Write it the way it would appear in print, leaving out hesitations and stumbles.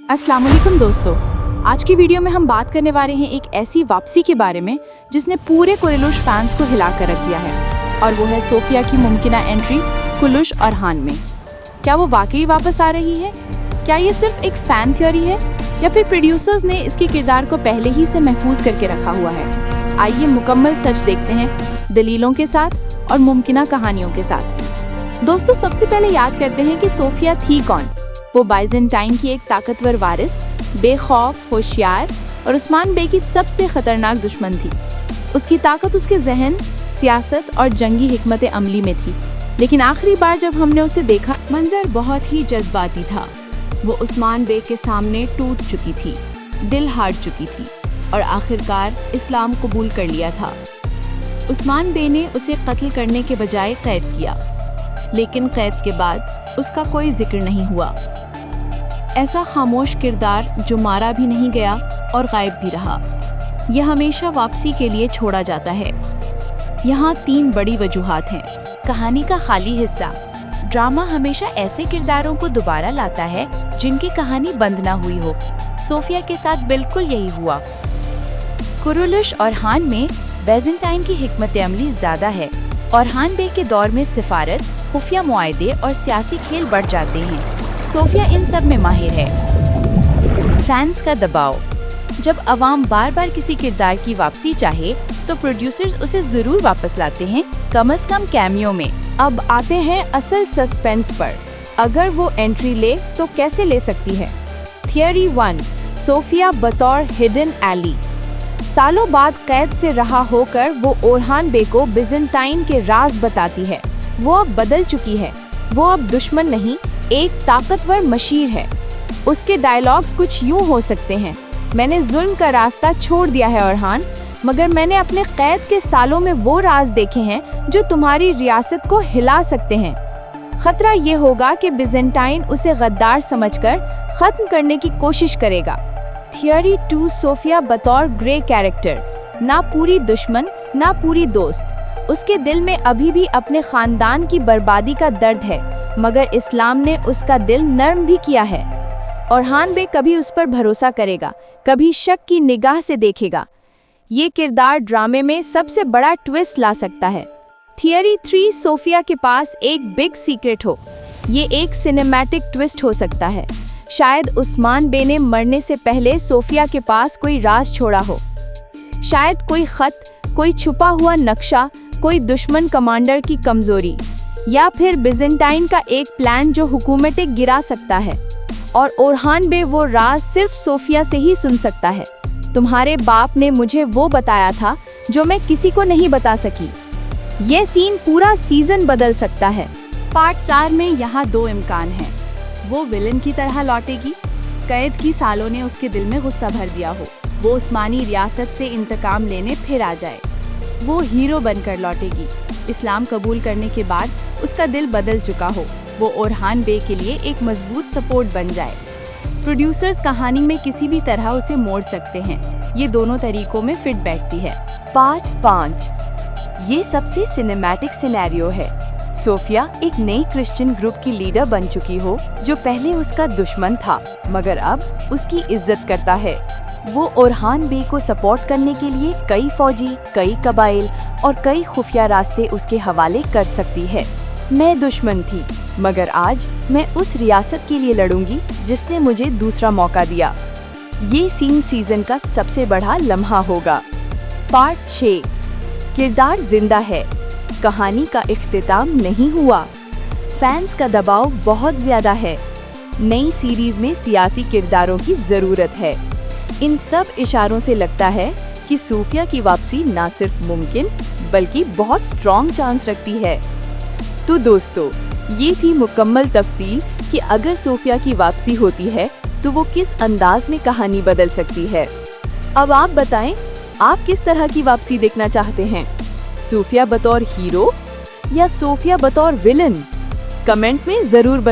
अस्सलाम वालेकुम दोस्तों, आज की वीडियो में हम बात करने वाले हैं एक ऐसी वापसी के बारे में जिसने पूरे कुरेलुश फैंस को हिला कर रख दिया है, और वो है सोफिया की मुमकिना एंट्री कुलुश और हान में। क्या वो वाकई वापस आ रही है? क्या ये सिर्फ एक फैन थ्योरी है या फिर प्रोड्यूसर्स ने इसके किरदार को पहले ही से महफूज करके रखा हुआ है? आइए मुकम्मल सच देखते हैं, दलीलों के साथ और मुमकिना कहानियों के साथ। दोस्तों, सबसे पहले याद करते हैं कि सोफिया थी कौन। वो बाइजेंटाइन की एक ताकतवर वारिस, बेखौफ, होशियार और उस्मान बे की सबसे खतरनाक दुश्मन थी। उसकी ताकत उसके जहन, सियासत और जंगी हिकमत अमली में थी। लेकिन आखिरी बार जब हमने उसे देखा, मंजर बहुत ही जज्बाती था। वो उस्मान बे के सामने टूट चुकी थी, दिल हार चुकी थी और आखिरकार इस्लाम कबूल कर लिया था। उस्मान बे ने उसे कत्ल करने के बजाय कैद किया, लेकिन कैद के बाद उसका कोई जिक्र नहीं हुआ। ऐसा खामोश किरदार जो मारा भी नहीं गया और गायब भी रहा, यह हमेशा वापसी के लिए छोड़ा जाता है। यहाँ 3 बड़ी वजूहात हैं। कहानी का खाली हिस्सा। ड्रामा हमेशा ऐसे किरदारों को दोबारा लाता है जिनकी कहानी बंद ना हुई हो। सोफिया के साथ बिल्कुल यही हुआ। कुरुलुश और हान में बाइजेंटाइन की हिकमत अमली ज्यादा है और हान बे के दौर में सिफारत, खुफिया मुआहदे और सियासी खेल बढ़ जाते हैं। सोफिया इन सब में माहिर है। फैंस का दबाव। जब अवाम बार बार किसी किरदार की वापसी चाहे तो प्रोड्यूसर्स उसे जरूर वापस लाते हैं, कम से कम कैमियो में। अब आते हैं असल सस्पेंस पर। अगर वो एंट्री ले तो कैसे ले सकती है? थियरी 1, सोफिया बतौर हिडन एली। सालों बाद कैद से रहा होकर वो ओरहान बे को बाइजेंटाइन के राज बताती है। वो अब बदल चुकी है। वो अब दुश्मन नहीं, एक ताकतवर मशीर है। उसके डायलॉग्स कुछ यूं हो सकते हैं: मैंने जुल्म का रास्ता छोड़ दिया है ओरहान, मगर मैंने अपने कैद के सालों में वो राज देखे हैं जो तुम्हारी रियासत को हिला सकते हैं। खतरा ये होगा कि बाइजेंटाइन उसे गद्दार समझकर खत्म करने की कोशिश करेगा। थियरी 2, सोफिया बतौर ग्रे कैरेक्टर। ना पूरी दुश्मन, ना पूरी दोस्त। उसके दिल में अभी भी अपने खानदान की बर्बादी का दर्द है, मगर इस्लाम ने उसका दिल नर्म भी किया है। और हान बे कभी उस पर भरोसा करेगा, कभी शक की निगाह से देखेगा। ये किरदार ड्रामे में सबसे बड़ा ट्विस्ट ला सकता है। थियरी 3, सोफिया के पास एक बिग सीक्रेट हो। ये एक सिनेमैटिक ट्विस्ट हो सकता है। शायद उस्मान बे ने मरने से पहले सोफिया के पास कोई राज छोड़ा हो। शायद कोई खत, कोई छुपा हुआ नक्शा, कोई दुश्मन कमांडर की कमजोरी, या फिर बाइजेंटाइन का एक प्लान जो हुकूमतें गिरा सकता है। और ओरहान बे वो राज सिर्फ सोफिया से ही सुन सकता है। तुम्हारे बाप ने मुझे वो बताया था जो मैं किसी को नहीं बता सकी। ये सीन पूरा सीजन बदल सकता है। पार्ट 4 में यहाँ 2 इम्कान हैं। वो विलन की तरह लौटेगी, कैद की सालों ने उसके दिल में गुस्सा भर दिया हो, वो उस्मानी रियासत से इंतकाम लेने फिर आ जाए। वो हीरो बनकर लौटेगी, इस्लाम कबूल करने के बाद उसका दिल बदल चुका हो, वो ओरहान बे के लिए एक मजबूत सपोर्ट बन जाए। प्रोड्यूसर्स कहानी में किसी भी तरह उसे मोड़ सकते हैं। ये दोनों तरीकों में फिट बैठती है। पार्ट 5, ये सबसे सिनेमैटिक सिनेरियो है। सोफिया एक नई क्रिश्चियन ग्रुप की लीडर बन चुकी हो जो पहले उसका दुश्मन था, मगर अब उसकी इज्जत करता है। वो ओरहान बे को सपोर्ट करने के लिए कई फौजी, कई कबाइल और कई खुफिया रास्ते उसके हवाले कर सकती है। मैं दुश्मन थी, मगर आज मैं उस रियासत के लिए लड़ूंगी जिसने मुझे दूसरा मौका दिया। ये सीजन का सबसे बड़ा लम्हा होगा। पार्ट 6, किरदार जिंदा है, कहानी का इख्तिताम नहीं हुआ। फैंस का दबाव बहुत ज्यादा है। नई सीरीज में सियासी किरदारों की जरूरत है। इन सब इशारों से लगता है कि सोफिया की वापसी ना सिर्फ मुमकिन बल्कि बहुत स्ट्रॉन्ग चांस रखती है। तो दोस्तों, ये थी मुकम्मल तफसील कि अगर सोफिया की वापसी होती है तो वो किस अंदाज में कहानी बदल सकती है। अब आप बताएं, आप किस तरह की वापसी देखना चाहते हैं? सोफिया बतौर हीरो या सोफिया बतौर विलन? कमेंट में जरूर